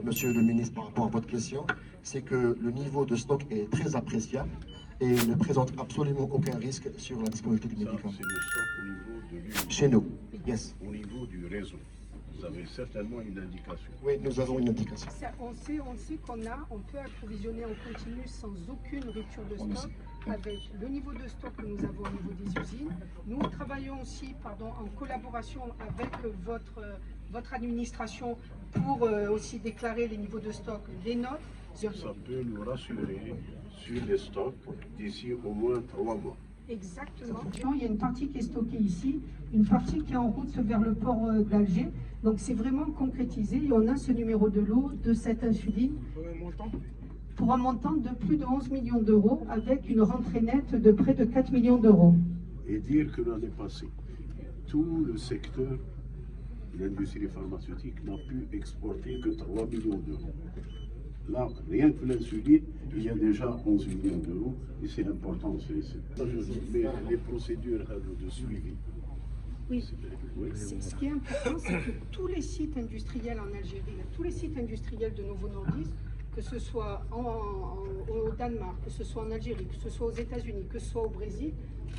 monsieur le ministre, par rapport à votre question, c'est que le niveau de stock est très appréciable et ne présente absolument aucun risque sur la disponibilité du médicament. C'est le stock au niveau de l'unité. Chez nous, yes. Au niveau du réseau, vous avez certainement une indication. Oui, nous avons une indication. On sait qu'on peut approvisionner en continu sans aucune rupture de stock avec le niveau de stock que nous avons au niveau des usines. Nous travaillons aussi en collaboration avec votre administration pour aussi déclarer les niveaux de stock des nôtres. Ça peut nous rassurer sur les stocks d'ici au moins 3 mois. Exactement. Il y a une partie qui est stockée ici, une partie qui est en route vers le port d'Alger. Donc c'est vraiment concrétisé et on a ce numéro de lot de cette insuline pour un montant de plus de 11 millions d'euros avec une rentrée nette de près de 4 millions d'euros. Et dire que l'année passée, tout le secteur de l'industrie pharmaceutique n'a pu exporter que 3 millions d'euros. Là, rien que l'insuline, il y a déjà 11 millions d'euros et c'est important. Mais les procédures de suivi. Oui. Ce qui est important, c'est que tous les sites industriels en Algérie, tous les sites industriels de Novo Nordisk, que ce soit au Danemark, que ce soit en Algérie, que ce soit aux États-Unis, que ce soit au Brésil,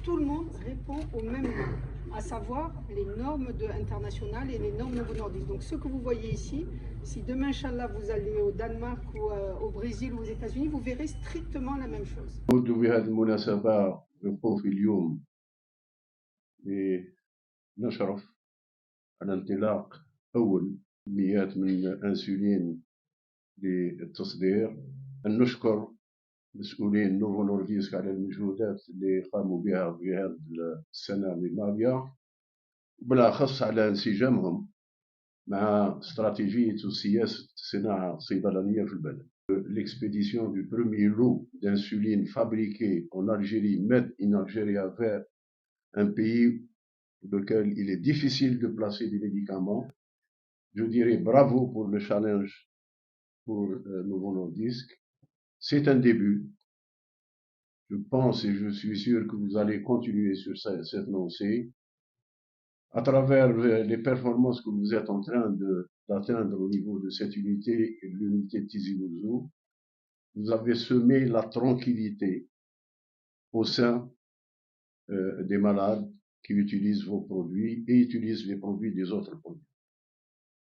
tout le monde répond aux mêmes normes, à savoir les normes internationales et les normes Novo Nordisk. Donc ce que vous voyez ici, si demain, Inch'Allah, vous allez au Danemark ou au Brésil ou aux États-Unis, vous verrez strictement la même chose. نشرف على انطلاق أول كميات من الأنسولين للتصدير. أن نشكر مسؤولين نوفو نورديسك على المجهودات اللي قاموا بها في هذه السنة الماضية، وبالأخص على انسجامهم مع استراتيجية وسياسة الصناعة الصيدلانية في البلد. L'expédition du premier lot d'insuline fabriqué en Algérie, made in Algeria, vers un pays dans lequel il est difficile de placer des médicaments. Je dirais bravo pour le challenge pour Novo Nordisk. C'est un début. Je pense et je suis sûr que vous allez continuer sur cette lancée. À travers les performances que vous êtes en train d'atteindre au niveau de cette unité et de l'unité de Tizi Ouzou, vous avez semé la tranquillité au sein des malades qui utilisent vos produits et utilisent les produits des autres produits.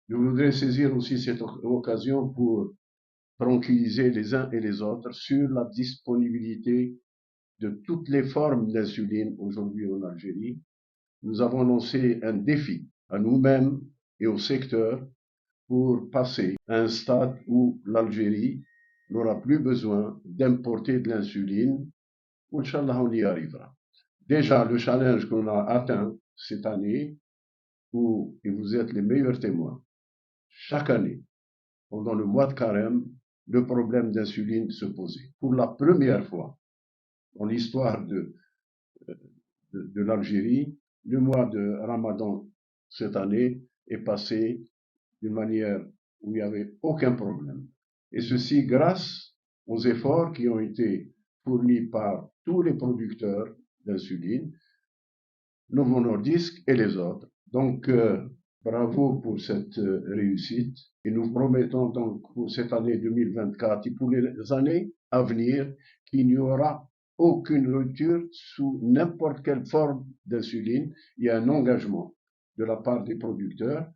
Je voudrais saisir aussi cette occasion pour tranquilliser les uns et les autres sur la disponibilité de toutes les formes d'insuline aujourd'hui en Algérie. Nous avons lancé un défi à nous-mêmes et au secteur pour passer à un stade où l'Algérie n'aura plus besoin d'importer de l'insuline. Inch'Allah, on y arrivera. Déjà, le challenge qu'on a atteint cette année, et vous êtes les meilleurs témoins, chaque année, pendant le mois de carême, le problème d'insuline se posait. Pour la première fois dans l'histoire de l'Algérie, le mois de Ramadan cette année est passé d'une manière où il n'y avait aucun problème. Et ceci grâce aux efforts qui ont été fournis par tous les producteurs d'insuline, Novo Nordisk et les autres. Donc, bravo pour cette réussite. Et nous promettons donc pour cette année 2024 et pour les années à venir qu'il n'y aura aucune rupture sous n'importe quelle forme d'insuline. Il y a un engagement de la part des producteurs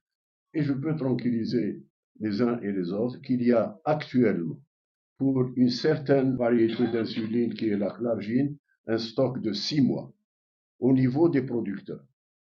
et je peux tranquilliser les uns et les autres qu'il y a actuellement pour une certaine variété d'insuline qui est la Clargine un stock de 6 mois au niveau des producteurs.